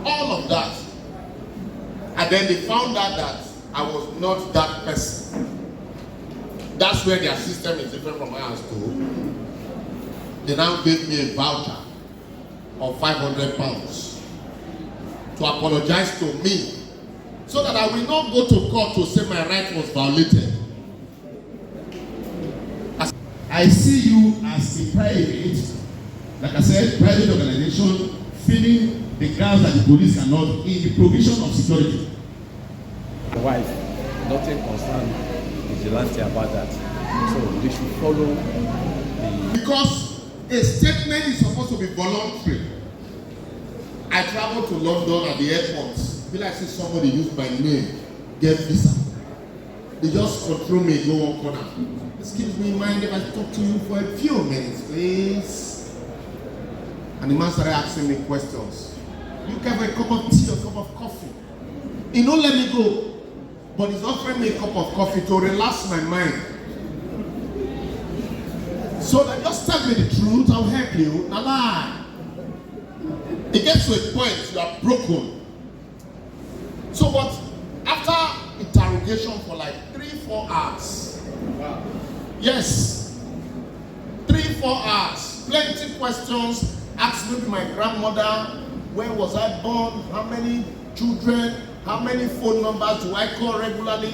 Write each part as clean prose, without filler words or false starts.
all of that. And then they found out that I was not that person. That's where their system is different from ours too. They now gave me a voucher of £500 to apologize to me, so that I will not go to court to say my right was violated. I see you as a private, like I said, private organization, filling the gaps that the police cannot in the provision of security. The wife, nothing concerned vigilante about that. So they should follow the... Because a statement is supposed to be voluntary. I traveled to London at the airport. I feel like see somebody use my name, get visa. They just control me, go one corner. Excuse me, mind if I talk to you for a few minutes, please? And the man started asking me questions. You can have a cup of tea or a cup of coffee. He don't let me go, but he's offering me a cup of coffee to relax my mind. So that just tell me the truth, I'll help you. Now lie. It gets to a point you are broken. So but after interrogation for like 3-4 hours. Wow. Yes. 3-4 hours. Plenty questions. Asked maybe my grandmother, where was I born? How many children? How many phone numbers do I call regularly?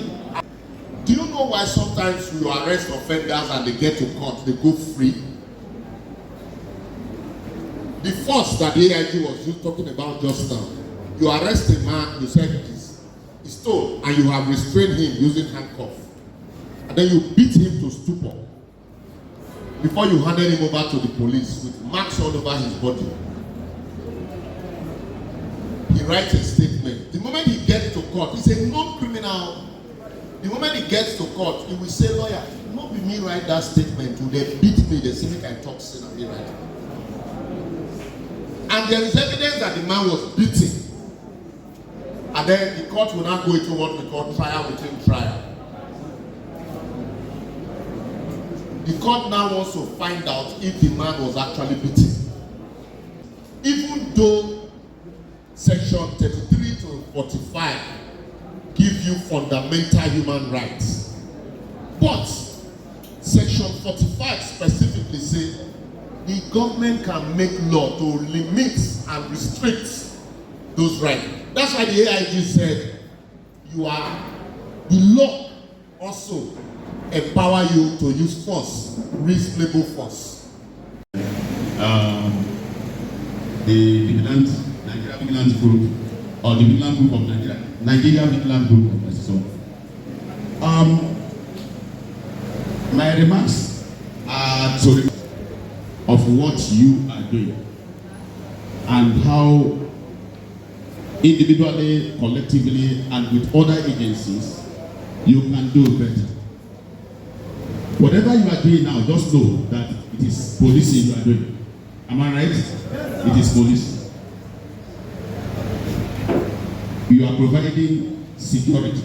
Do you know why sometimes you arrest offenders and they get to court, they go free? The force that the AIG was just talking about just now, you arrest a man, you said he stole, and you have restrained him using handcuff. And then you beat him to stupor before you handed him over to the police with marks all over his body. He writes a statement. The moment he gets to court, he's a non-criminal. The moment he gets to court, he will say, lawyer, not be me write that statement. They beat me, they see me can talk sin and me write it. And there is evidence that the man was beaten. And then the court will now go into what we call trial within trial. The court now wants to find out if the man was actually beaten. Even though section 33 to 45 give you fundamental human rights, but section 45 specifically says the government can make law to limit and restrict those rights. That's why the AIG said the law also empower you to use force, reasonable force. The Vigilant, Nigeria Vigilant Group, or the Vigilant Group of Nigeria Vigilant Group of so. My remarks are to of what you are doing and how individually, collectively, and with other agencies you can do better. Whatever you are doing now, just know that it is policing you are doing. Am I right? It is policing. You are providing security,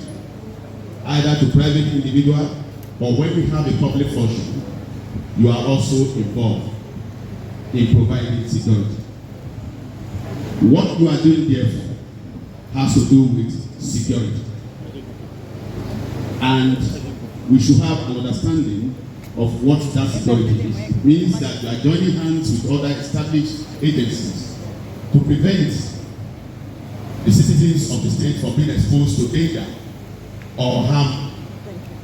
either to private individual or when we have a public function, you are also involved in providing security. What you are doing therefore has to do with security. And we should have an understanding of what that security is. It means that you are joining hands with other established agencies to prevent the citizens of the state from being exposed to danger or harm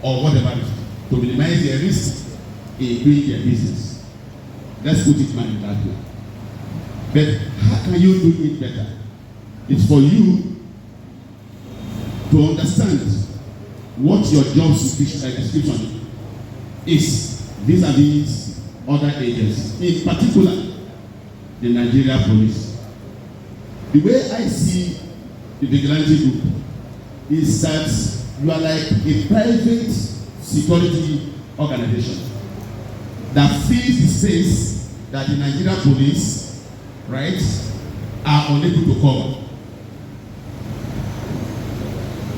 or whatever, to minimize their risk in doing their business. Let's put it in that way. But how can you do it better? It's for you to understand what your job description is vis-a-vis other agencies, in particular the Nigeria Police. The way I see the Vigilante Group is that you are like a private security organization that fills the space that the Nigeria Police, right, are unable to cover.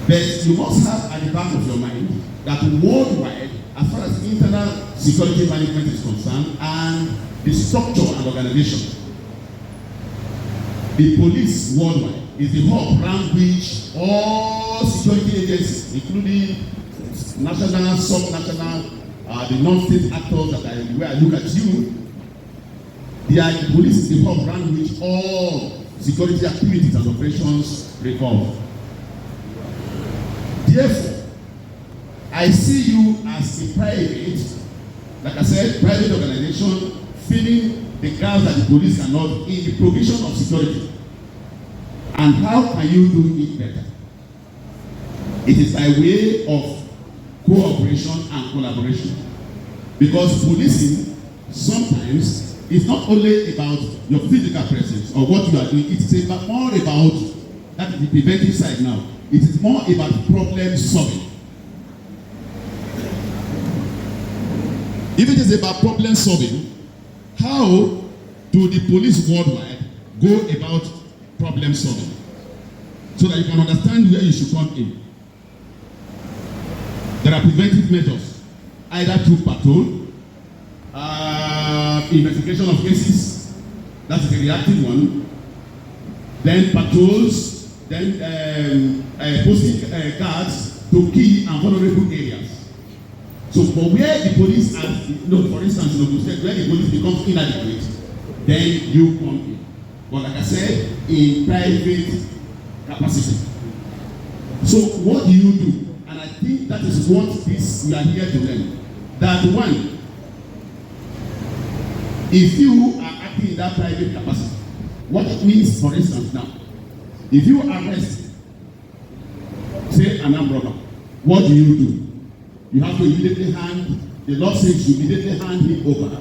But you must have at the back of your mind that worldwide, as far as internal security management is concerned and the structure and organization, The police worldwide is the hub around which all security agencies, including national, sub-national, the non-state actors that where I look at you, the police is the hub around which all security activities and operations revolve. Therefore, I see you as a private, like I said, private organization filling the gaps that the police cannot in the provision of security. And how can you do it better? It is by way of cooperation and collaboration. Because policing sometimes is not only about your physical presence or what you are doing, it's about more about that is the preventive side now. It is more about problem solving. If it is about problem solving, how do the police worldwide go about problem solving? So that you can understand where you should come in. There are preventive measures, either through patrol, investigation of cases, that is the reactive one, then patrols, then posting guards to key and vulnerable areas. So for where the police has, for instance, where the police becomes inadequate, then you come in. But like I said, in private capacity. So what do you do? And I think that is what we are here to learn. That one, if you are acting in that private capacity, what it means, for instance, now, if you arrest, say, an armed robber, what do? You have to immediately the law says you immediately hand him over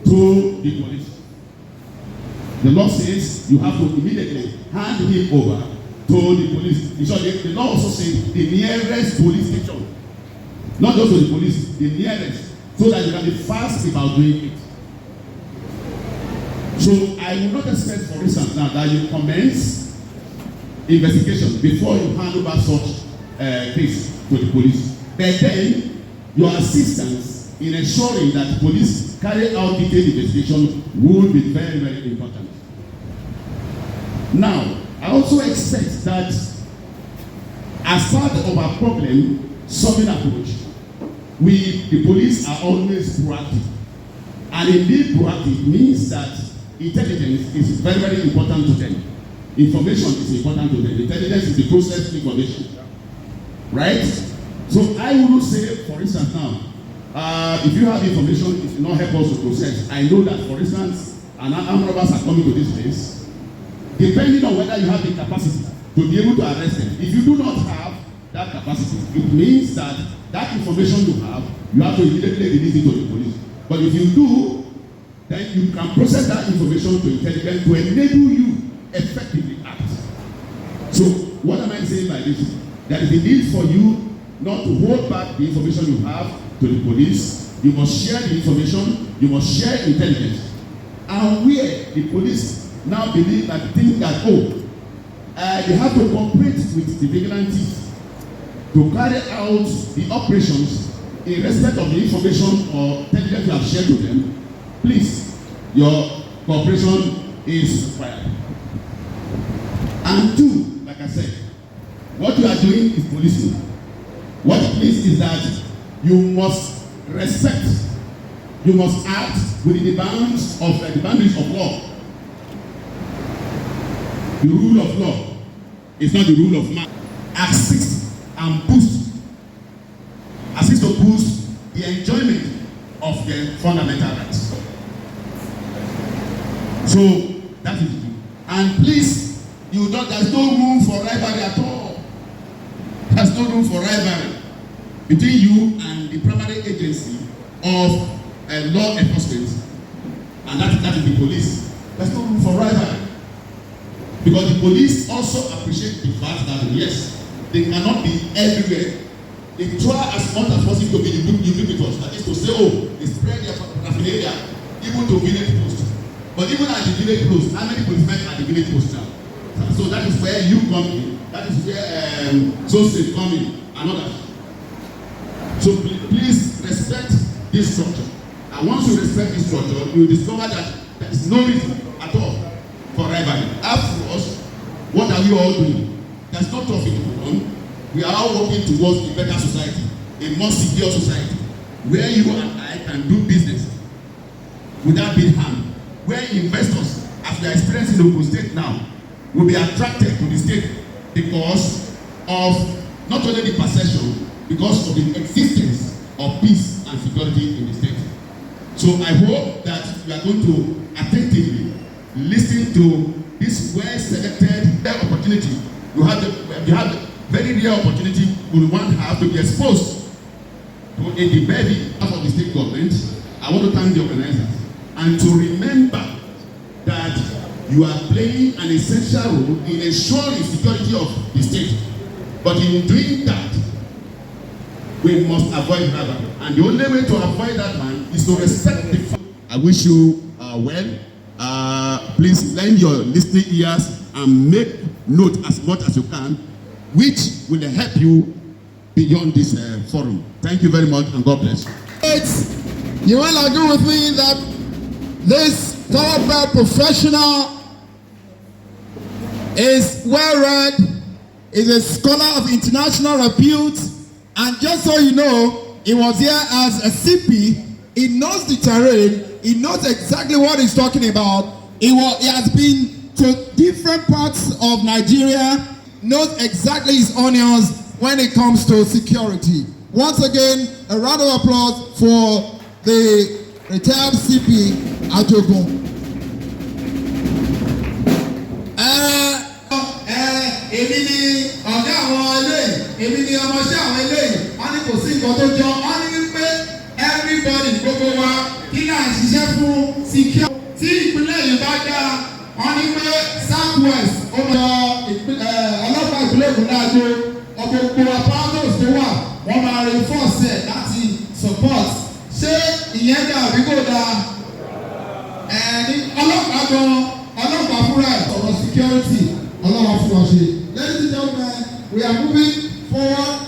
to the police. The law says you have to immediately hand him over to the police. So the law also says the nearest police station, not just to the police, the nearest, so that you can be fast about doing it. So I will not expect, for instance, now that you commence investigation before you hand over such case to the police. But then your assistance in ensuring that police carry out detailed investigation would be very, very important. Now, I also expect that as part of our problem solving approach, we, the police, are always proactive. And indeed, proactive means that intelligence is very, very important to them. Information is important to them. Intelligence is the process of information. Right? So I will say, for instance, now, if you have information, it will not help us to process. I know that, for instance, armed robbers are coming to this place. Depending on whether you have the capacity to be able to arrest them. If you do not have that capacity, it means that that information you have to immediately release it to the police. But if you do, then you can process that information to intelligence to enable you effectively act. So what am I saying by this? There is a need for you not to hold back the information you have to the police. You must share the information. You must share intelligence. And where the police now believe that think that they have to cooperate with the vigilantes to carry out the operations in respect of the information or intelligence you have shared with them, please, your cooperation is required. And two, like I said, what you are doing is policing. What it means is that you must respect, you must act within the boundaries of law. The rule of law is not the rule of man. Assist and boost the enjoyment of the fundamental rights. So that is it. And please, there's no room for rivalry at all. There's no room for rivalry between you and the primary agency of law enforcement, and that is the police. There's no room for rivalry. Because the police also appreciate the fact that, yes, they cannot be everywhere. They try as much as possible to be ubiquitous. That is to say, they spread their paraphernalia even to village posts. But even at the village post, how many policemen at the village post now? So that is where you come in. That is where Joseph come in and others. So please respect this structure. And once you respect this structure, you will discover that there is no reason at all for privately. Ask us, what are we all doing? There's no profit to be done. We are all working towards a better society, a more secure society, where you and I can do business without being harmed, where investors, as we are experiencing in Ogun State now, will be attracted to the state because of not only the perception, because of the existence of peace and security in the state. So I hope that we are going to attentively listen to this well-selected opportunity. You have the very rare opportunity we want to have to be exposed to a debate of the state government. I want to thank the organizers and to remember that you are playing an essential role in ensuring security of the state. But in doing that, we must avoid rivalry. And the only way to avoid that one is to respect the. I wish you well. Please lend your listening ears and make note as much as you can, which will help you beyond this forum. Thank you very much and God bless. You will agree with me that this thoroughbred professional is well read, is a scholar of international repute, and just so you know, he was here as a CP. He knows the terrain, he knows exactly what he's talking about. He has been to different parts of Nigeria, knows exactly his onions when it comes to security. Once again, a round of applause for the retired CP Ajogun. Èmi ni ọ̀gá àwọn eléyìí, èmi ni ọmọọṣẹ́ àwọn eléyìí, wọ́n ní kò sí nǹkan tó jọ, wọ́n ní wípé everybody gbogbo wa kí náà ṣiṣẹ́ fún secure. Tí ìpínlẹ̀ yìí bá dáa, wọ́n ní pé southwest ó máa ọlọ́pàá ìpínlẹ̀ Ògùn náà tó gbogbo aparatus tó wà wọ́n máa reinforce ẹ̀ láti support. Ṣé ìyẹn dà bí kò dáa? Ní ọlọ́pàá gan ọlọ́pàá fúnra ẹ̀ ọ̀rọ̀ security ọlọ́wọ́ fún wa ṣe. Ladies and gentlemen, we are moving forward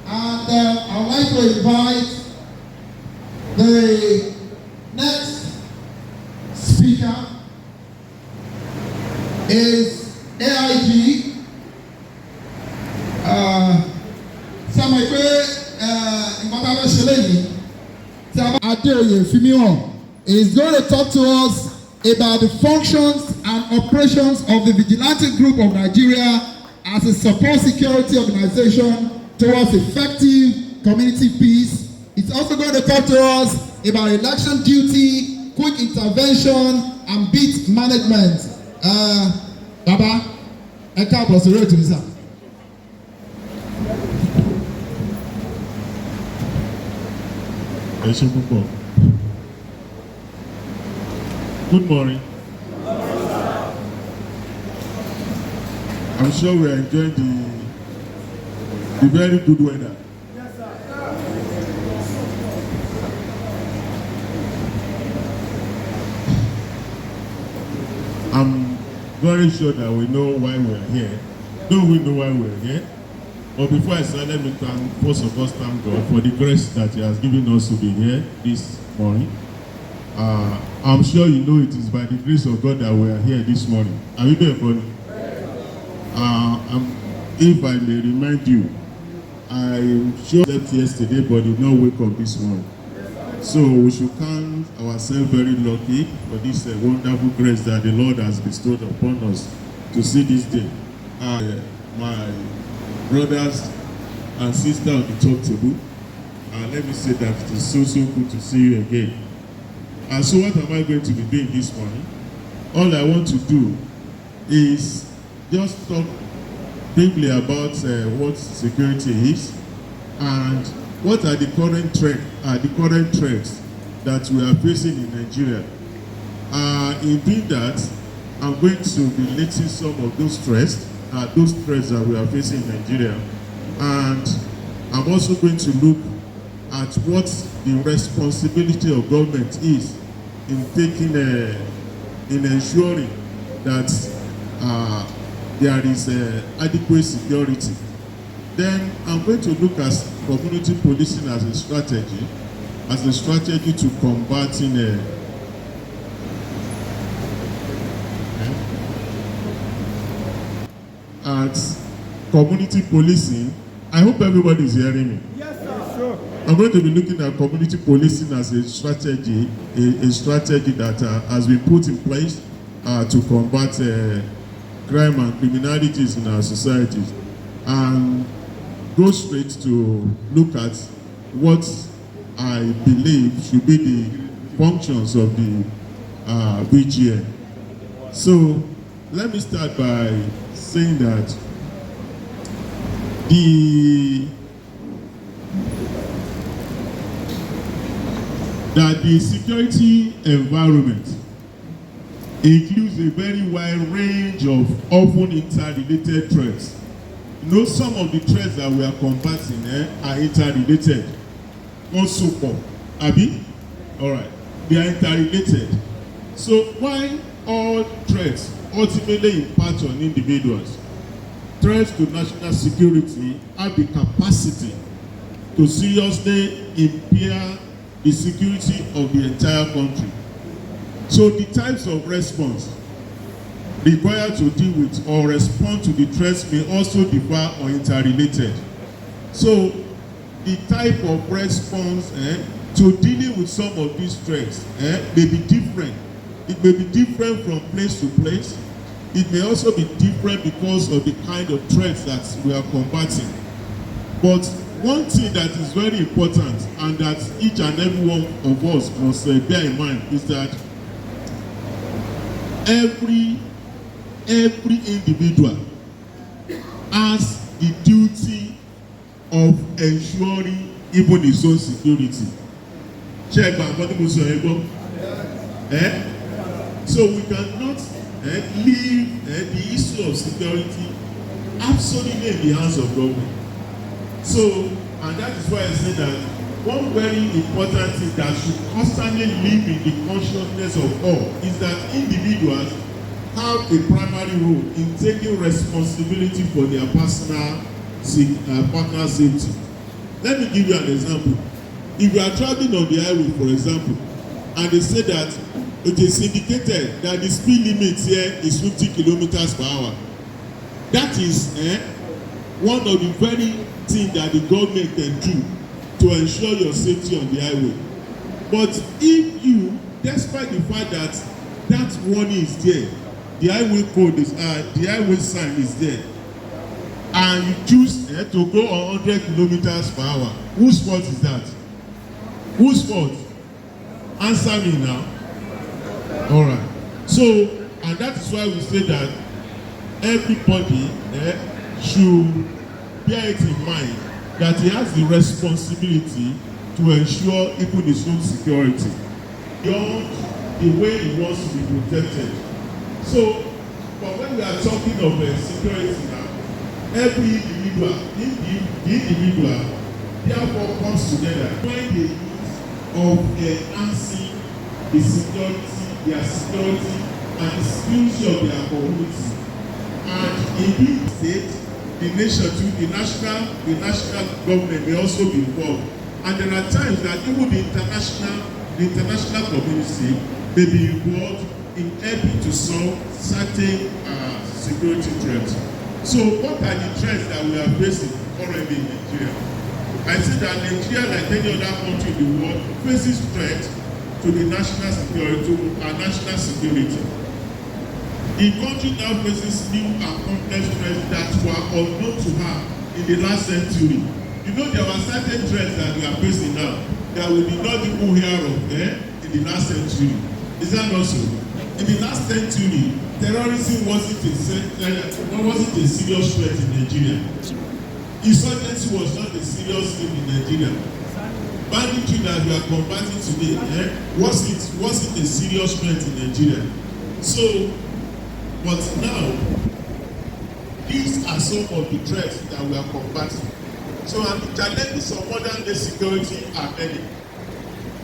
and I would like to invite the next speaker is AIG. Sọmọ ìpè ìmọ̀tàbẹ̀ ṣẹlẹ̀ yìí tí a bá Adéoyè Fímíhàn is going to talk to us about the functions and operations of the Vigilante Group of Nigeria as a support security organization towards effective community peace. It's also going to talk to us about election duty, quick intervention, and beat management. Baba, ẹ káàbọ̀ sórí ètò yìí sà. Ẹ ṣé púpọ̀. Good morning. I'm sure we are enjoying the very good weather. Yes, sir. I'm very sure that we know why we are here. Don't we know why we are here? But before I start, let me first of all thank God for the grace that He has given us to be here this morning. I'm sure you know it is by the grace of God that we are here this morning. Are we there for if I may remind you, I sure slept yesterday but did not wake up this morning. So we should count ourselves very lucky for this wonderful grace that the Lord has bestowed upon us to see this day. My brothers and sisters on the talk table, let me say that it is so good to see you again. And so what am I going to be doing this morning? All I want to do is just talk briefly about what security is and what are the current trends that we are facing in Nigeria. In doing that, I'm going to be listing some of those threats that we are facing in Nigeria, and I'm also going to look at what the responsibility of government is in taking in ensuring that there is adequate security. Then I'm going to look at community policing as a strategy to combating at community policing, I hope everybody is hearing me. Yes, sir. Sure. I'm going to be looking at community policing as a strategy, a strategy that has been put in place to combat crime and criminalities in our societies, and go straight to look at what I believe should be the functions of the BGN. So let me start by saying that the security environment includes a very wide range of often interrelated threats. You know, some of the threats that we are combating are interrelated. Also, Abi? Alright, they are interrelated. So why all threats ultimately impact on individuals? Threats to national security have the capacity to seriously impair the security of the entire country. So the types of response required to deal with or respond to the threats may also differ or interrelated. So the type of response to dealing with some of these threats may be different. It may be different from place to place. It may also be different because of the kind of threats that we are combating. But one thing that is very important and that each and every one of us must bear in mind is that every individual has the duty of ensuring even his own security. Check back what people say. So we cannot leave the issue of security absolutely in the hands of government. So, and that is why I say that one very important thing that should constantly live in the consciousness of all is that individuals have a primary role in taking responsibility for their personal safety. Let me give you an example. If you are traveling on the highway, for example, and they say that it is indicated that the speed limit here is 50 kilometers per hour, that is one of the very things that the government can do to ensure your safety on the highway. But if you, despite the fact that that warning is there, the highway code is the highway sign is there, and you choose to go on 100 kilometers per hour, whose fault is that? Whose fault? Answer me now. All right. So, and that is why we say that everybody should bear it in mind that he has the responsibility to ensure even his own security beyond the way he wants to be protected. So, but when we are talking of security now, every individual, the individual, therefore comes together when the use of enhancing the security, their security, and the security of their community. And in this state, the nation too, the national government may also be involved. And there are times that even the international community may be involved in helping to solve certain security threats. So what are the threats that we are facing currently in Nigeria? I say that Nigeria, like any other country in the world, faces threats to the national security, to our national security. The country now faces new and complex threats that were unknown to her in the last century. You know, there were certain threats that we are facing now that we did not even hear of in the last century. Is that not so? In the last century, terrorism wasn't a serious threat in Nigeria. Insurgency was not a serious thing in Nigeria. Banditry that we are combating today wasn't a serious threat in Nigeria. So, but now, these are some of the threats that we are combating. So, and the challenges of modern day security are many,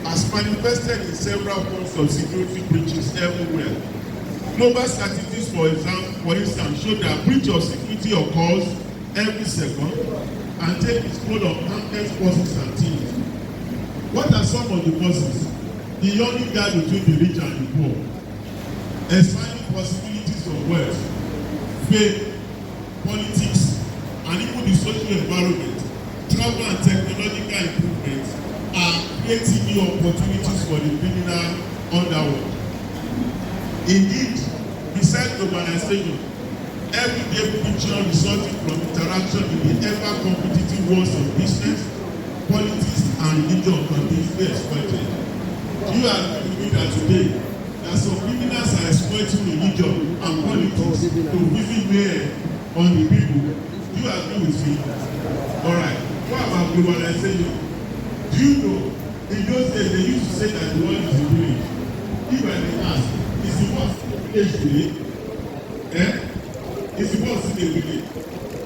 as manifested in several forms of security breaches everywhere. Global statistics, for instance, show that breach of security occurs every second and take its toll of countless forces and teams. What are some of the causes? The yawning gap between the rich and the poor, expanding possibilities of wealth, fame, politics, and even the social environment, travel and technological improvements are creating new opportunities for the criminal underworld. Indeed, besides globalization, everyday friction resulting from interaction in the ever-competitive worlds of business, politics, and religion can be exploited. Do you agree with me that today, that some criminals are exploiting religion and politics to visit wear on the people? Do you agree with me? Alright, what about globalization? Do you know, in those days they used to say that the world is a village. If I may ask, is the world still a village today? Is the world still a village?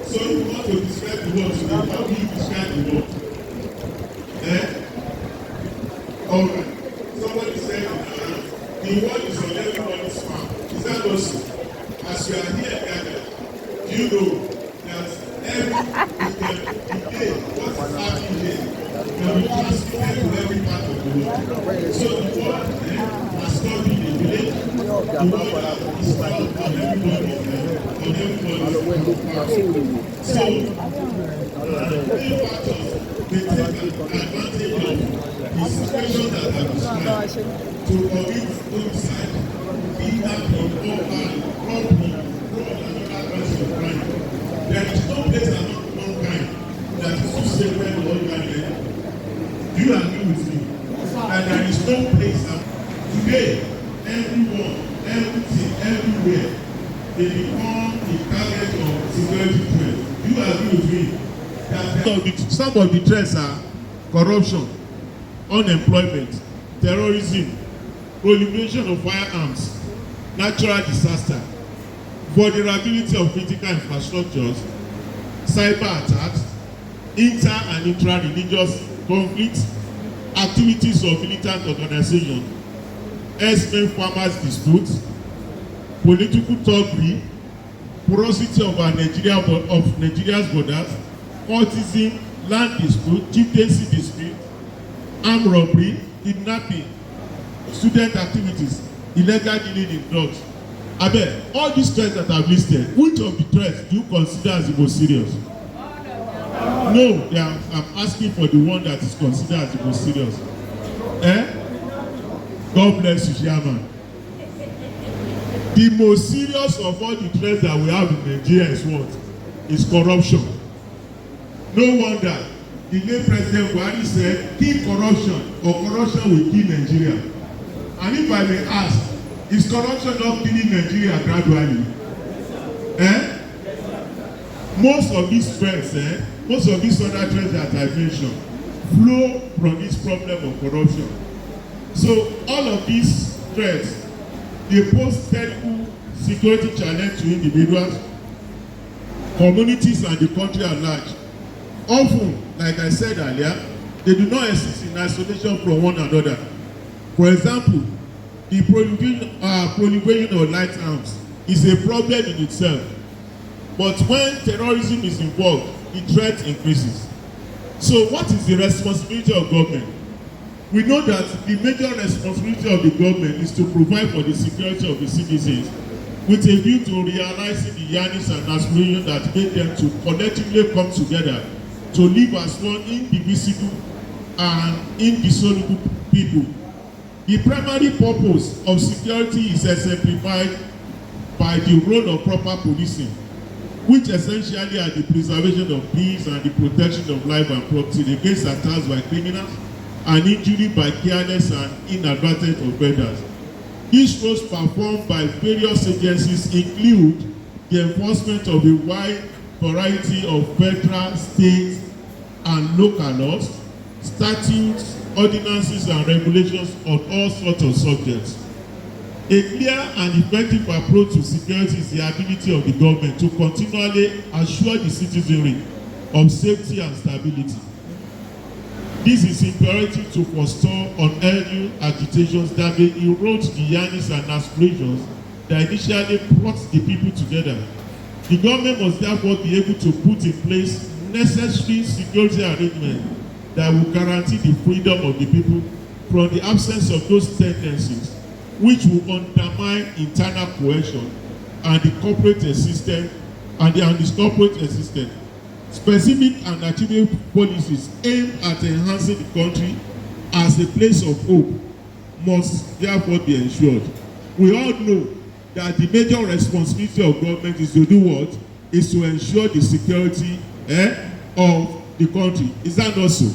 So if you want to describe the world today, how do you describe the world? Alright, somebody said the world is on everybody's farm. Is that also? As you are here gathered, do you know that every day, what is happening here can be transmitted to every part of the world. So the world has not been a village. The world has stopped on everybody's So, many factors they take advantage of the situation that I described to commit homicide, kidnapping, robbery, fraud, and other kinds of crime. There is no place among mankind that is too sacred or organic. Do you agree with me? That there is no place today, everyone, everything, everywhere, they become the target of security threats. Do you agree with me? That some of the threats are corruption, unemployment, terrorism, proliferation of firearms, natural disaster, vulnerability of critical infrastructures, cyber attacks, inter and intra-religious conflicts, activities of militant organization, herdsmen farmers disputes, political thuggery, porosity of Nigeria's borders, cultism, land dispute, chieftaincy dispute, armed robbery, kidnapping, student activities, illegal dealing in drugs. Abeg, all these threats that I've listed, which of the threats do you consider as the most serious? No, I'm asking for the one that is considered as the most serious. God bless you, Chairman. The most serious of all the threats that we have in Nigeria is what? Is corruption. No wonder the late President Buhari said, kill corruption or corruption will kill Nigeria. And if I may ask, is corruption not killing Nigeria gradually? Most of these threats, most of these other threats that I mentioned flow from this problem of corruption. So all of these threats, they pose terrible security challenge to individuals, communities, and the country at large. Often, like I said earlier, they do not exist in isolation from one another. For example, the proliferation of light arms is a problem in itself. But when terrorism is involved, the threat increases. So what is the responsibility of government? We know that the major responsibility of the government is to provide for the security of the citizens with a view to realizing the yearnings and aspirations that made them to collectively come together to live as one indivisible and indissoluble people. The primary purpose of security is exemplified by the role of proper policing, which essentially are the preservation of peace and the protection of life and property against attacks by criminals and injury by careless and inadvertent offenders. These roles performed by various agencies include the enforcement of a wide variety of federal, state, and local laws, statutes, ordinances, and regulations on all sorts of subjects. A clear and effective approach to security is the ability of the government to continually assure the citizenry of safety and stability. This is imperative to forestall unhealthy agitations that may erode the yearnings and aspirations that initially brought the people together. The government must therefore be able to put in place necessary security arrangements that will guarantee the freedom of the people from the absence of those tendencies which will undermine internal cohesion and the corporate system and the corporate existence. Specific and achievable policies aimed at enhancing the country as a place of hope must therefore be ensured. We all know that the major responsibility of government is to do what? Is to ensure the security of the country. Is that not so?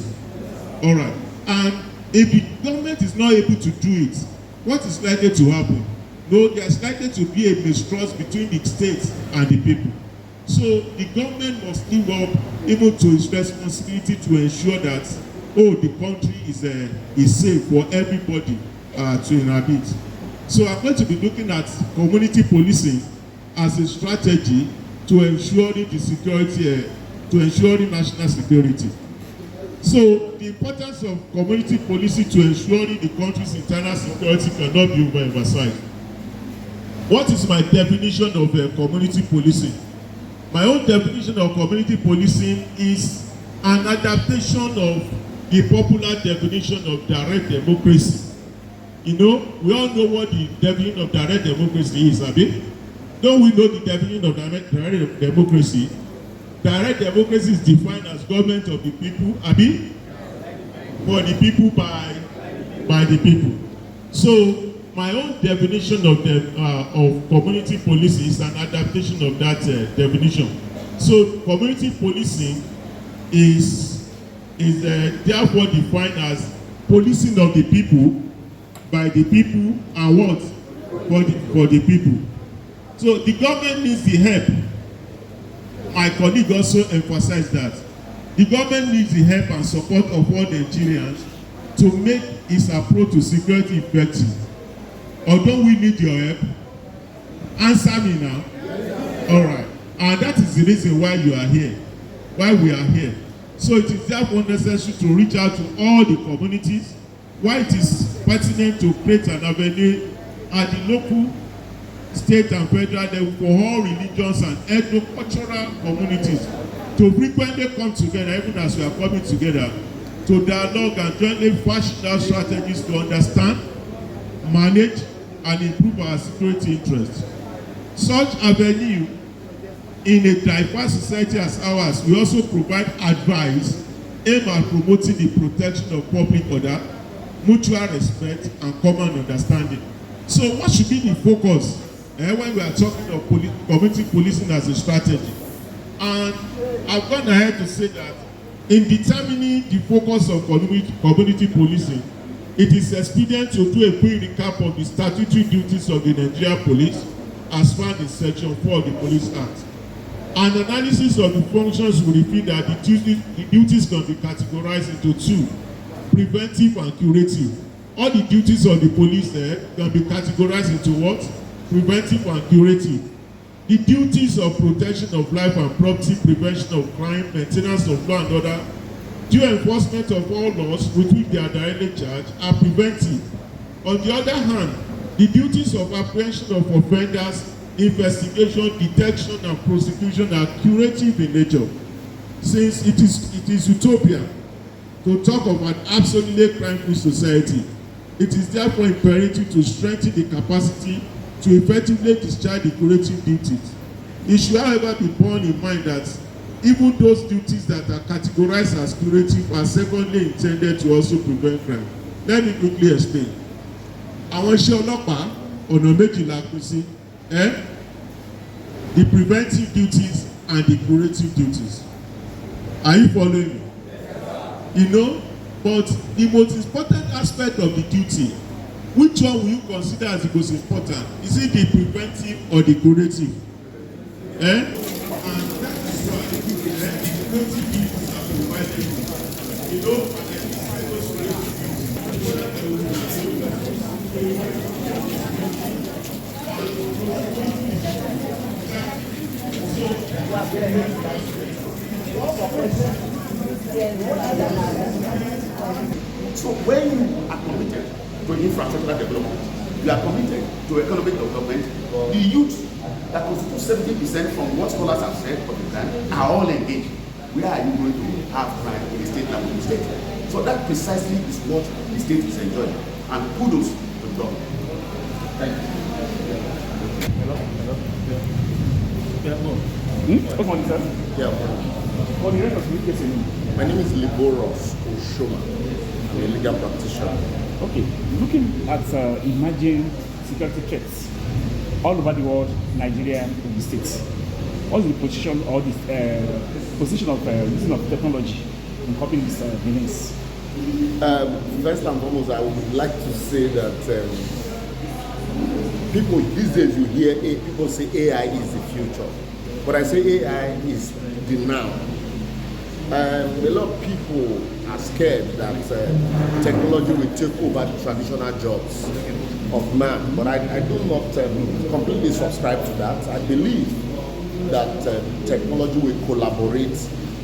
All right. And if the government is not able to do it, what is likely to happen? No, there's likely to be a mistrust between the states and the people. So the government must live up even to its responsibility to ensure that, the country is safe for everybody to inhabit. So I'm going to be looking at community policing as a strategy to ensuring the security, to ensuring national security. So the importance of community policing to ensuring the country's internal security cannot be overemphasized. What is my definition of community policing? My own definition of community policing is an adaptation of the popular definition of direct democracy. You know, we all know what the definition of direct democracy is, abi? Don't we know the definition of direct democracy? Direct democracy is defined as government of the people, abi? For the people, by the people. So my own definition of community policing is an adaptation of that definition. So community policing is therefore defined as policing of the people, by the people, and what? For the people. So the government needs the help. My colleague also emphasized that. The government needs the help and support of all Nigerians to make its approach to security effective. Although we need your help, answer me now. All right. And that is the reason why you are here, why we are here. So it is therefore necessary to reach out to all the communities, why it is pertinent to create an avenue at the local, state and federal level for all religions and ethno-cultural communities to frequently come together, even as we are coming together, to dialogue and jointly fashion out strategies to understand, manage, and improve our security interests. Such avenue in a diverse society as ours will also provide advice aimed at promoting the protection of public order, mutual respect, and common understanding. So what should be the focus when we are talking of community policing as a strategy? And I've gone ahead to say that in determining the focus of community policing, it is expedient to do a quick recap of the statutory duties of the Nigerian Police as found in Section 4 of the Police Act. An analysis of the functions will reveal that the duties can be categorized into two: preventive and curative. All the duties of the police can be categorized into what? Preventive and curative. The duties of protection of life and property, prevention of crime, maintenance of law and order, due enforcement of all laws with which they are directly charged are preventive. On the other hand, the duties of apprehension of offenders, investigation, detection, and prosecution are curative in nature. Since it is utopia to talk of an absolutely crime-free society, it is therefore imperative to strengthen the capacity to effectively discharge the curative duties. It should, however, be borne in mind that even those duties that are categorized as curative are secondly intended to also prevent crime. Let me quickly explain. Àwọn iṣẹ́ ọlọ́pàá ọ̀nà méjìlá pín sí the preventive duties and the curative duties. Are you following me? You know, but the most important aspect of the duty, which one will you consider as the most important? Is it the preventive or the curative? And that is why the curative duties are provided. You know, and then those curative So when you are committed to infrastructural development, you are committed to economic development, the youth that constitute 70% from what scholars have said for the time are all engaged. Where are you going to have crime in the state and in the state? So that precisely is what the state is enjoying. And kudos to the government. Thank you. Hello. Yeah, no. Good morning, sir. Yeah. For the rest of the week, your name. My name is Liboros Oshoma. I'm a legal practitioner. Okay, looking at emerging security threats all over the world, Nigeria, and the States, what's the position or the position of using of technology in coping these menace? First and foremost, I would like to say that people these days you hear people say AI is the future, but I say AI is the now. A lot of people are scared that technology will take over the traditional jobs of man, but I do not completely subscribe to that. I believe that technology will collaborate,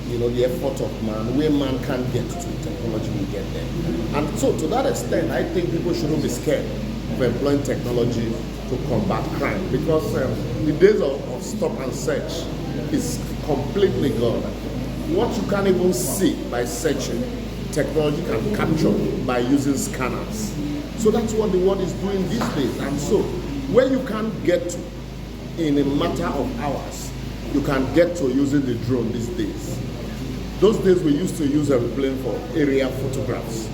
the effort of man. Where man can't get to, technology will get there. And so to that extent, I think people shouldn't be scared of employing technology to combat crime, because the days of stop and search is completely gone. What you can't even see by searching, technology can capture by using scanners. So that's what the world is doing these days. And so where you can't get to in a matter of hours, you can get to using the drone these days. Those days we used to use a airplane for area photographs,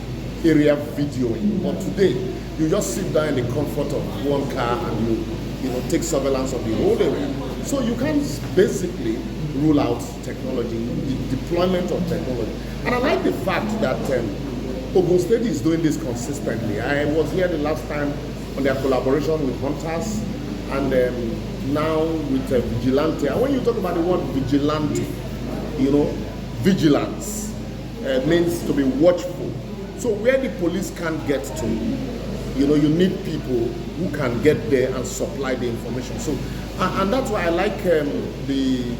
area videoing. But today, you just sit down in the comfort of one car and you take surveillance of the whole area. So you can basically rule out technology, the deployment of technology. And I like the fact that Ogun State is doing this consistently. I was here the last time on their collaboration with hunters, and now with vigilante. And when you talk about the word vigilante, vigilance means to be watchful. So where the police can't get to, you need people who can get there and supply the information. So, and that's why I like the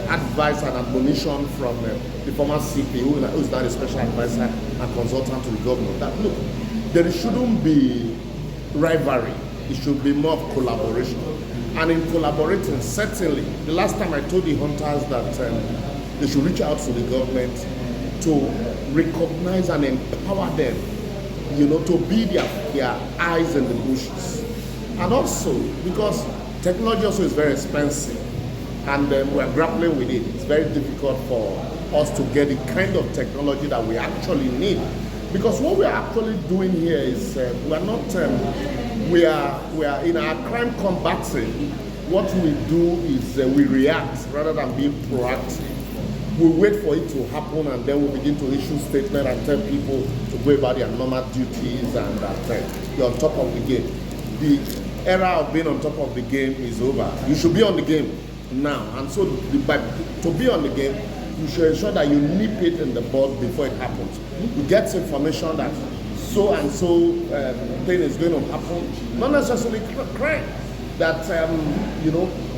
advice and admonition from the former CP, who is now the special advisor and consultant to the government, that look, there shouldn't be rivalry, it should be more of collaboration. And in collaborating, certainly, the last time I told the hunters that they should reach out to the government to recognize and empower them, to be their eyes in the bushes. And also, because technology also is very expensive, and we're grappling with it. It's very difficult for us to get the kind of technology that we actually need. Because what we're actually doing here is we are in our crime combating. What we do is we react rather than being proactive. We wait for it to happen, and then we begin to issue statements and tell people to go about their normal duties and that you're on top of the game. The era of being on top of the game is over. You should be on the game now. And so to be on the game, you should ensure that you nip it in the bud before it happens. You get information that so and so thing is going to happen, not necessarily crime, that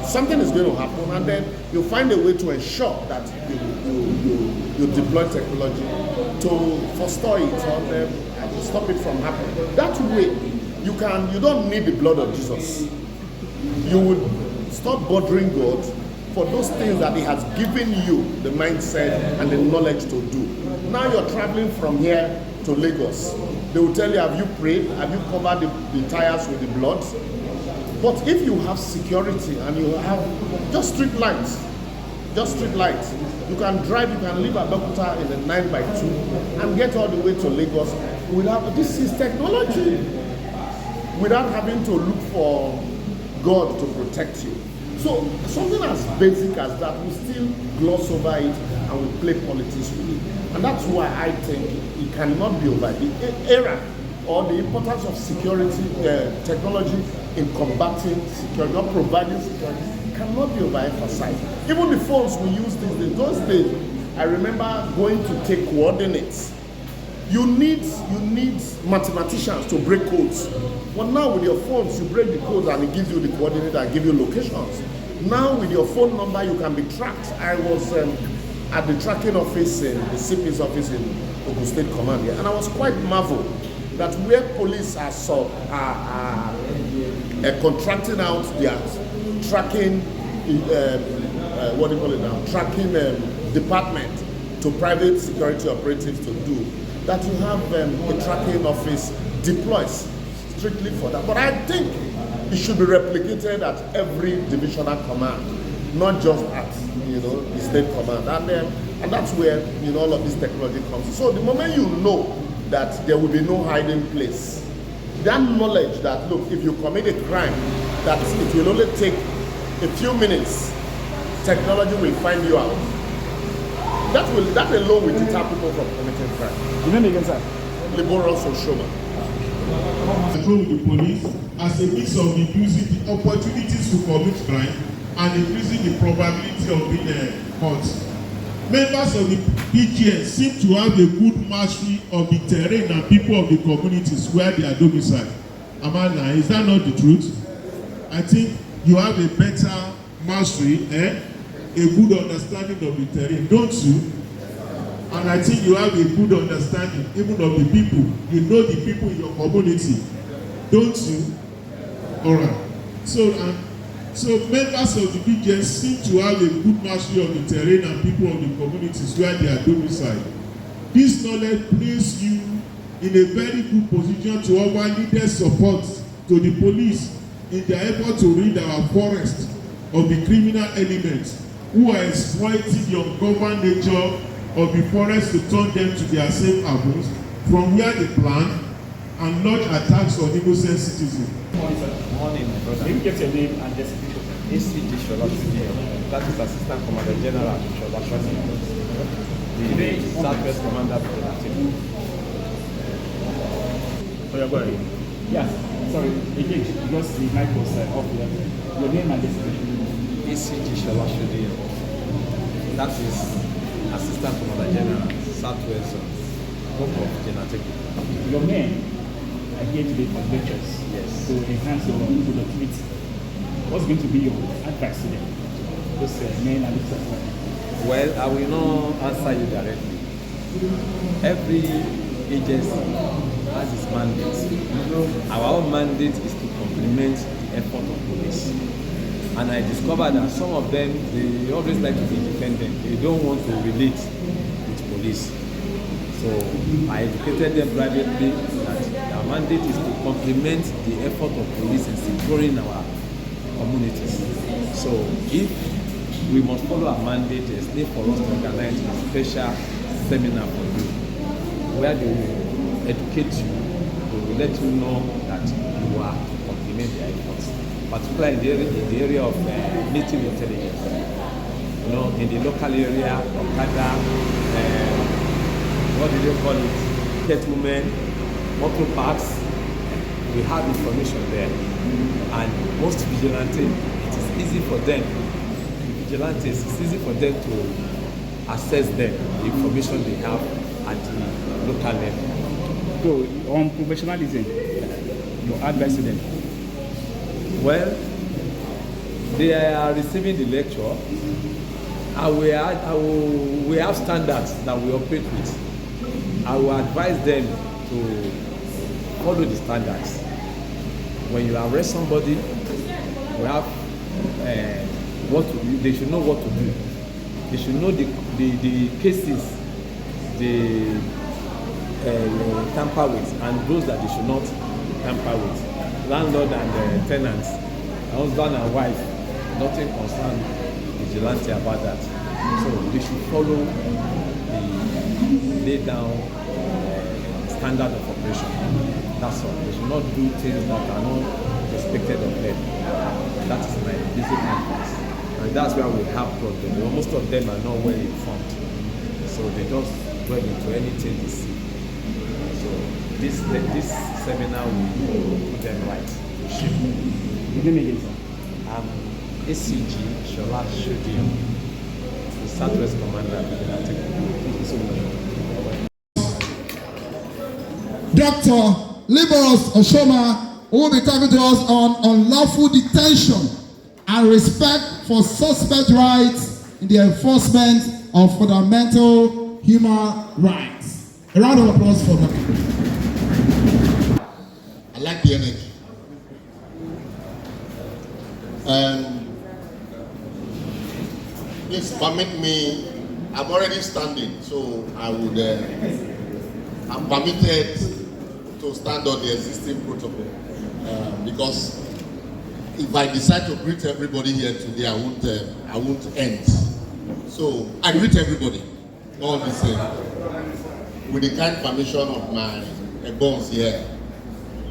something is going to happen, and then you find a way to ensure that you deploy technology to forestall it or stop it from happening. That way, you don't need the blood of Jesus. You would stop bothering God for those things that He has given you the mindset and the knowledge to do. Now you're traveling from here to Lagos. They will tell you, have you prayed? Have you covered the tires with the blood? But if you have security and you have just street lights, you can drive, you can leave Abeokuta in a 9x2 and get all the way to Lagos without, this is technology, without having to look for God to protect you. So something as basic as that, we still gloss over it and we play politics with it. And that's why I think it cannot be over. The era or the importance of security, technology in combating security, not providing security, cannot be overemphasized. Even the phones we use these days, those days, I remember going to take coordinates. You need mathematicians to break codes. But now with your phones, you break the codes and it gives you the coordinate and give you locations. Now with your phone number, you can be tracked. I was at the tracking office in the CP's office in Ogun State Command here, and I was quite marveled that where police are contracting out their tracking, tracking department to private security operatives to do, that you have a tracking office deployed strictly for that. But I think it should be replicated at every divisional command, not just at the state command, and that's where all of this technology comes. So the moment you know that there will be no hiding place, that knowledge that look, if you commit a crime, that it will only take a few minutes, technology will find you out. That alone will deter people from committing crime. You know again, sir? Liberals Oshoma. Control with the police as a means of reducing the opportunities to commit crime and increasing the probability of being caught. Members of the PGN seem to have a good mastery of the terrain and people of the communities where they are domiciled. Am I lying? Is that not the truth? I think you have a better mastery, a good understanding of the terrain, don't you? And I think you have a good understanding even of the people. You know the people in your community, don't you? All right. So members of the PGN seem to have a good mastery of the terrain and people of the communities where they are domiciled. This knowledge places you in a very good position to offer needed support to the police in their effort to rid our forest of the criminal elements who are exploiting the ungoverned nature of the forest to turn them to their safe havens from where they plan and launch attacks on innocent citizens. Morning, brother. Can you get your name and designation? ACG Shola Shudi, that is Assistant Commander General Shola Shudi, the Southwest Commander of the Nation. Oh, yeah, go ahead. Yes, sorry, again, because the mic was off here. Your name and designation. ACG Shola Shudi, that is Assistant Commander General Southwest Group of Genatek. Your men are here today for lectures. Yes. To enhance your productivity. What's going to be your advice to them? Those men and these. Well, I will not answer you directly. Every agency has its mandate. Our own mandate is to complement the effort of police. And I discovered that some of them, they always like to be independent. They don't want to relate with police. So I educated them privately that our mandate is to complement the effort of police in securing our communities. So if we must follow our mandate, it's need for us to organize a special seminar for you where they will educate you, they will let you know that you are to complement their efforts, particularly in the area of native intelligence. In the local area, Okada, what do they call it? Kettlemen, motor parks, we have information there. And most vigilantes, it is easy for them, vigilantes, it's easy for them to assess them, the information they have at the local level. So, on professionalism, your advice to them? Well, they are receiving the lecture, and we have standards that we operate with. I will advise them to follow the standards. When you arrest somebody, we have what to do. They should know what to do. They should know the cases they tamper with and those that they should not tamper with. Landlord and tenants, husband and wife, nothing concerned vigilante about that. So they should follow the laid down standard of operation. That's all. They should not do things that are not expected of them. That is my basic advice. And that's where we have problems. Most of them are not well informed. So they just go into anything they see. So this seminar will put them right. Your name again, sir? I'm ACG Shola Shudi, the Southwest Commander of the Genatek. Thank you so much. Dr. Liberals Oshoma will be talking to us on unlawful detention and respect for suspect rights in the enforcement of fundamental human rights. A round of applause for them. I like the energy. Please permit me, I'm already standing, so I would, I'm permitted to stand on the existing protocol because if I decide to greet everybody here today, I won't end. So I greet everybody, all the same. With the kind permission of my boss here,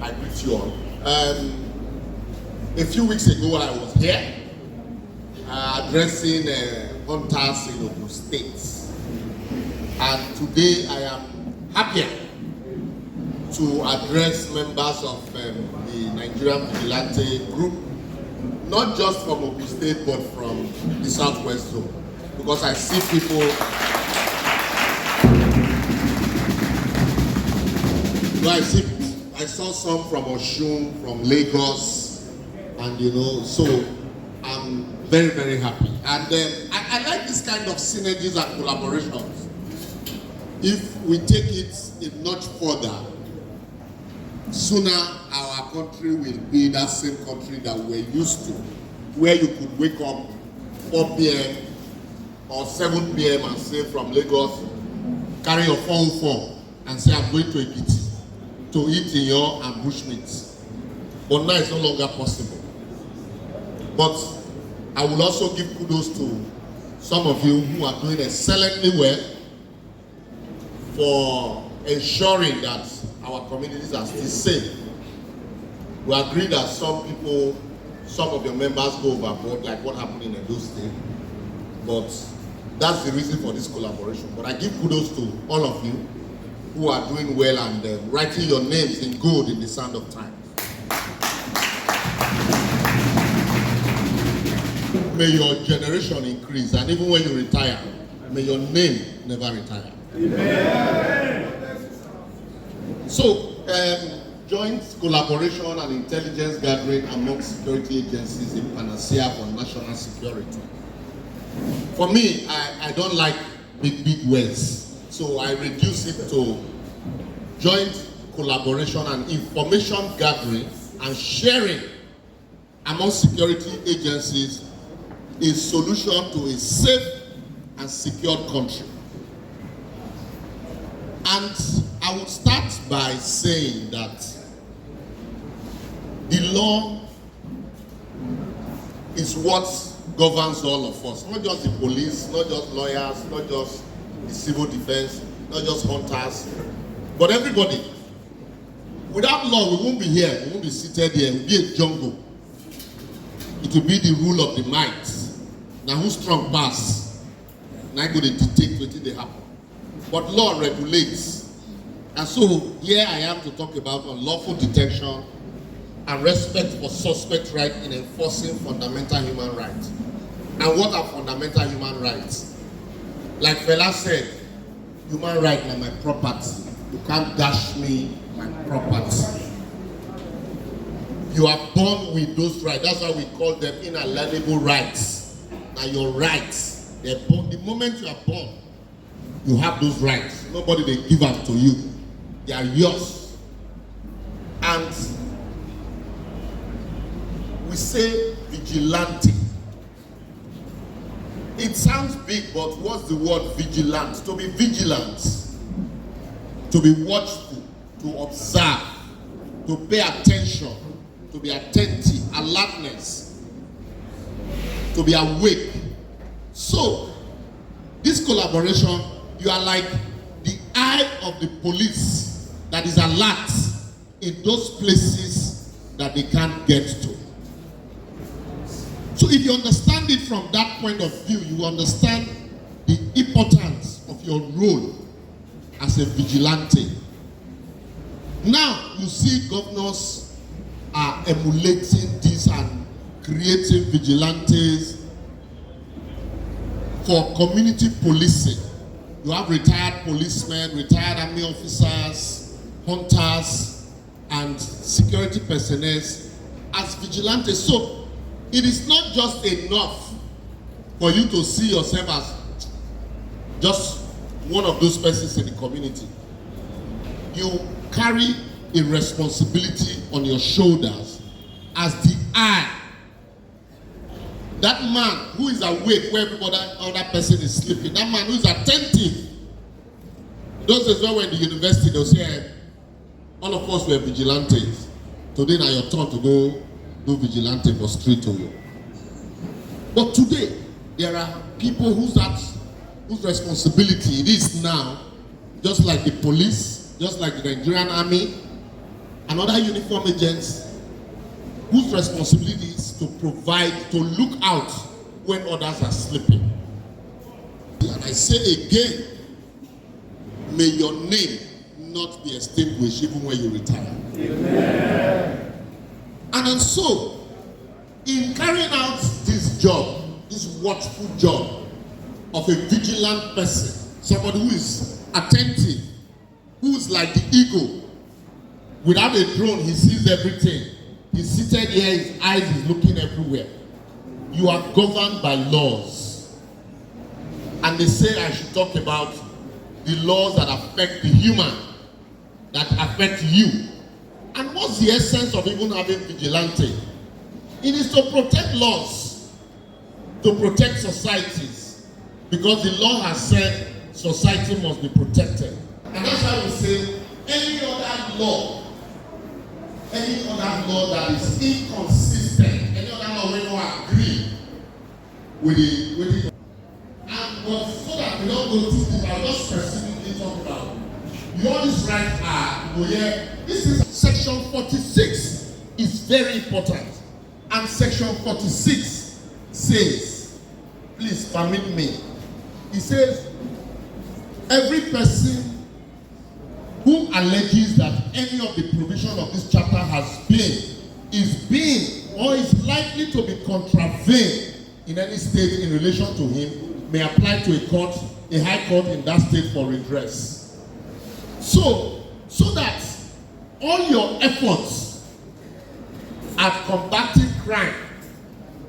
I greet you all. A few weeks ago, I was here addressing hunters in Ogun State. And today, I am happier to address members of the Nigerian Vigilante group, not just from Ogun State, but from the Southwest Zone. Because I see people, I saw some from Osun, from Lagos, and so I'm very, very happy. And I like this kind of synergies and collaborations. If we take it a notch further, sooner our country will be that same country that we're used to, where you could wake up 4 p.m. or 7 p.m. and say from Lagos, carry your 404 and say I'm going to Ekiti to eat in your and bushmeat. But now it's no longer possible. But I will also give kudos to some of you who are doing excellently well for ensuring that our communities are still safe. We agree that some of your members go overboard, like what happened in Edo State. But that's the reason for this collaboration. But I give kudos to all of you who are doing well and writing your names in gold in the sand of time. May your generation increase, and even when you retire, may your name never retire. Amen. So, joint collaboration and intelligence gathering among security agencies in panacea for national security. For me, I don't like big words. So I reduce it to joint collaboration and information gathering and sharing among security agencies a solution to a safe and secured country. And I would start by saying that the law is what governs all of us, not just the police, not just lawyers, not just the civil defense, not just hunters, but everybody. Without law, we won't be here, we won't be seated here, it will be a jungle. It will be the rule of the might. Now who strong pass? Now go to dictate what they happen. But law regulates. And so here I am to talk about unlawful detention and respect for suspect right in enforcing fundamental human rights. And what are fundamental human rights? Like Fela said, human right is my property. You can't dash me my property. You are born with those rights. That's why we call them inalienable rights. Now your rights, they're born. The moment you are born, you have those rights. Nobody they give up to you. They are yours. And we say vigilante. It sounds big, but what's the word vigilant? To be vigilant, to be watchful, to observe, to pay attention, to be attentive, alertness, to be awake. So, this collaboration, you are like the eye of the police that is alert in those places that they can't get to. So if you understand it from that point of view, you understand the importance of your role as a vigilante. Now, you see governors are emulating this and creating vigilantes for community policing. You have retired policemen, retired army officers, hunters, and security personnel as vigilantes. So, it is not just enough for you to see yourself as just one of those persons in the community. You carry a responsibility on your shoulders as the eye. That man who is awake where every other person is sleeping, that man who is attentive. Those days when the university, they'll say, all of us were vigilantes. Today now your turn to go do vigilante for street to you. But today, there are people whose responsibility it is now, just like the police, just like the Nigerian army, and other uniform agents, whose responsibility is to provide, to look out when others are sleeping. And I say again, may your name not be extinguished even when you retire. Amen. And so, in carrying out this job, this watchful job of a vigilant person, somebody who is attentive, who is like the eagle, without a drone, he sees everything. He's seated here, his eyes is looking everywhere. You are governed by laws. And they say I should talk about the laws that affect the human, that affect you. And what's the essence of even having vigilante? It is to protect laws, to protect societies, because the law has said society must be protected. And that's why we say any other law that is inconsistent, any other law we don't agree with the but so that we don't go too deep, I'll just specifically talk about all these rights are this is section 46 is very important. And section 46 says, please permit me, it says every person who alleges that any of the provision of this chapter is being or is likely to be contravened in any state in relation to him may apply to a high court in that state for redress. So that all your efforts at combating crime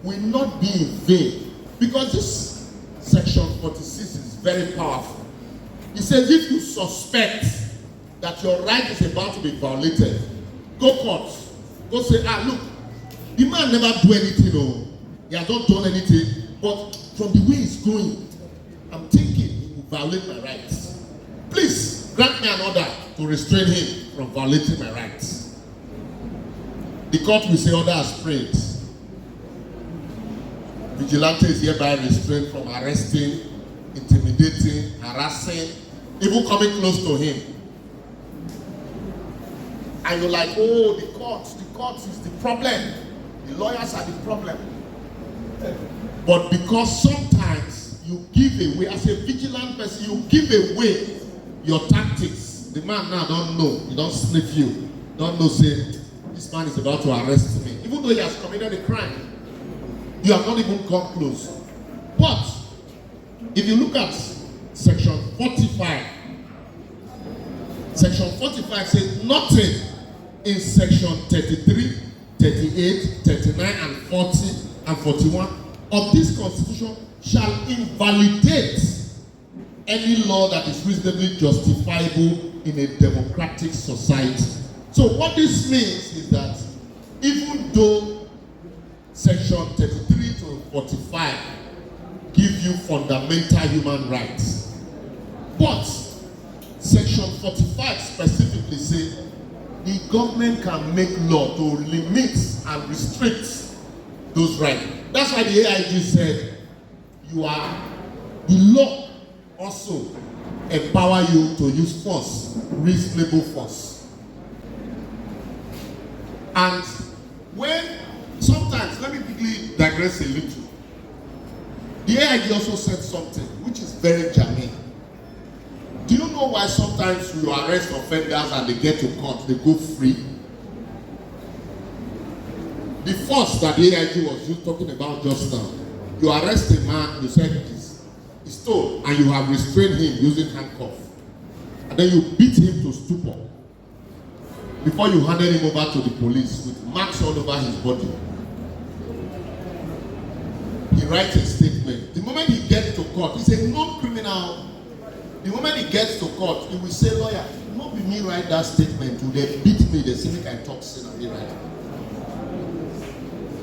will not be in vain. Because this section 46 is very powerful. It says if you suspect that your right is about to be violated, go court. Go say, look, the man never do anything, he has not done anything, but from the way he's going, I'm thinking he will violate my rights. Please grant me an order to restrain him from violating my rights. The court will say order has prayed. Vigilante is hereby restrained from arresting, intimidating, harassing, even coming close to him. And you're like, the court is the problem. The lawyers are the problem. But because sometimes you give away, as a vigilant person, you give away your tactics. The man now don't know, he don't sniff you, don't know, say, this man is about to arrest me. Even though he has committed a crime, you have not even come close. But if you look at section 45, section 45 says nothing in section 33, 38, 39, and 40 and 41 of this constitution shall invalidate any law that is reasonably justifiable in a democratic society. So what this means is that even though section 33 to 45 give you fundamental human rights, but section 45 specifically says the government can make law to limit and restrict those rights. That's why the AIG said the law also empower you to use force, reasonable force. And sometimes, let me quickly digress a little. The AIG also said something which is very germane. Do you know why sometimes you arrest offenders and they get to court, they go free? The force that the AIG was talking about just now, you arrest a man, you said he stole, and you have restrained him using handcuffs. And then you beat him to stupor before you handed him over to the police with marks all over his body. He writes a statement. The moment he gets to court, he's a known criminal. The moment he gets to court, he will say, lawyer, not be me write that statement. They beat me, they say me can talk sin and me write.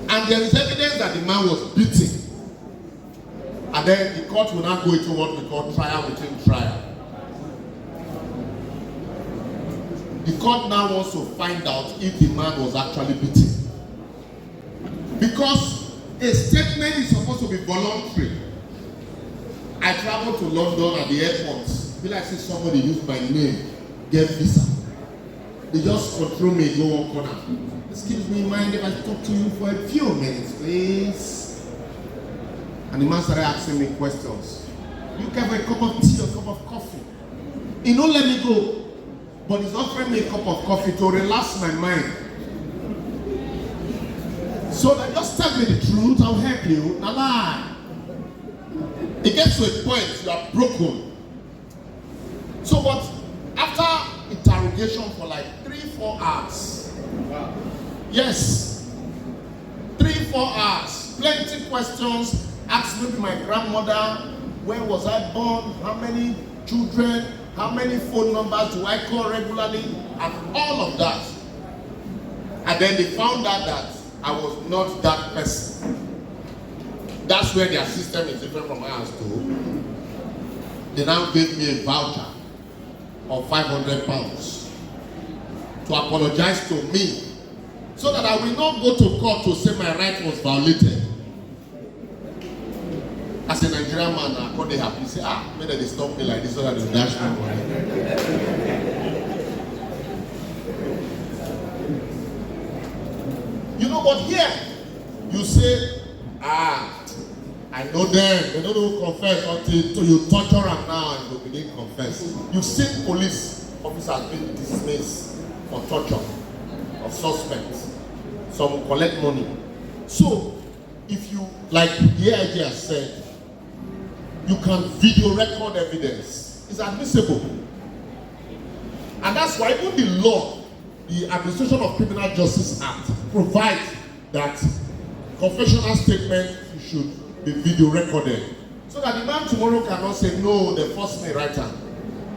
And there is evidence that the man was beaten. And then the court will now go into what we call trial within trial. The court now wants to find out if the man was actually beaten. Because a statement is supposed to be voluntary. I traveled to London at the airport. Feel like say somebody used my name, get visa. They just control me, go one corner. Excuse me, mind if I talk to you for a few minutes, please? And the man started asking me questions. You can have a cup of tea or a cup of coffee. He don't let me go. But he's offering me a cup of coffee to relax my mind. So that just tell me the truth, I'll help you. Now lie. It gets to a point you are broken. So but after interrogation for like 3-4 hours. Wow. Yes. 3-4 hours. Plenty questions. Asked maybe my grandmother, where was I born? How many children? How many phone numbers do I call regularly? And all of that. And then they found out that I was not that person. That's where their system is different from ours too. They now gave me a voucher of £500 to apologize to me so that I will not go to court to say my right was violated. As a Nigerian man, I call they happy. Say, maybe they stop me like this so that they dash me money. You know what? Here, you say, I know them. They don't confess until you torture them now and they begin confess. You've seen police officers being dismissed for torture of suspects. Some collect money. So, if you, like the AIG has said, you can video record evidence. It's admissible. And that's why even the law, the Administration of Criminal Justice Act, provides that confessional statement should be video recorded. So that the man tomorrow cannot say, no, they forced me right hand.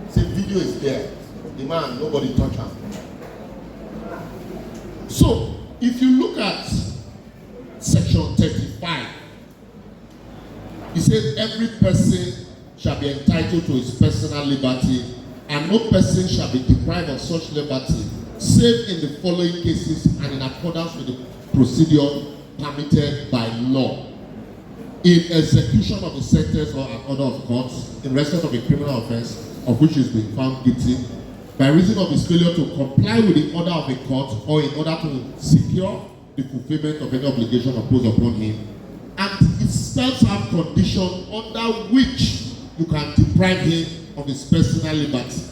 Say video is there. The man, nobody touch him. So, if you look at section 35, he says every person shall be entitled to his personal liberty, and no person shall be deprived of such liberty, save in the following cases and in accordance with the procedure permitted by law. In execution of the sentence or an order of court, in respect of a criminal offense of which he is being found guilty, by reason of his failure to comply with the order of a court or in order to secure the fulfillment of any obligation imposed upon him. And it spells out conditions under which you can deprive him of his personal liberty.